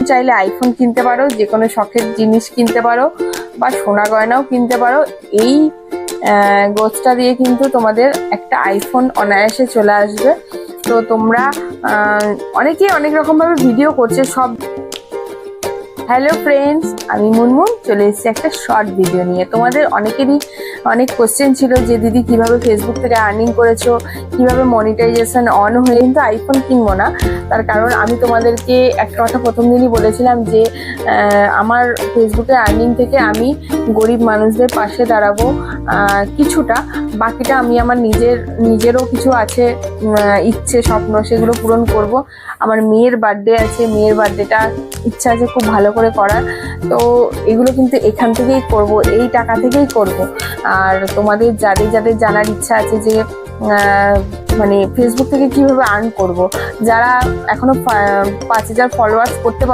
চাইলে আইফোন কিনতে পারো, যে কোনো শখের জিনিস কিনতে পারো, বা সোনা গয়নাও কিনতে পারো। এই গোছটা দিয়ে কিন্তু তোমাদের একটা আইফোন অনায়াসে চলে আসবে। তো তোমরা অনেকেই অনেক রকম ভাবে ভিডিও করছে সব। হ্যালো ফ্রেন্ডস, আমি মুনমুন চলে এসেছি একটা শর্ট ভিডিও নিয়ে। তোমাদের অনেকেরই অনেক কোশ্চেন ছিল যে দিদি কিভাবে ফেসবুক থেকে আর্নিং করেছো, কিভাবে মনিটাইজেশন অন হয়ে। কিন্তু আইফোন কিনবো না, তার কারণ আমি তোমাদেরকে একটা কথা প্রথম দিনই বলেছিলাম যে আমার ফেসবুকে আর্নিং থেকে আমি গরিব মানুষদের পাশে দাঁড়াবো কিছুটা, বাকিটা আমি আমার নিজেরও কিছু আছে ইচ্ছে স্বপ্ন, সেগুলো পূরণ করব। আমার মেয়ের বার্থডে আছে, মেয়ের বার্থডেটা ইচ্ছা আছে খুব ভালো করে করার। তো এগুলো কিন্তু এখান থেকেই করব, এই টাকা থেকেই করব। আর তোমাদের যাদের যাদের জানার ইচ্ছা আছে যে মানে ফেসবুক থেকে কিভাবে আর্ন করব, যারা এখনো 5000 ফলোয়ার্স করতে পারো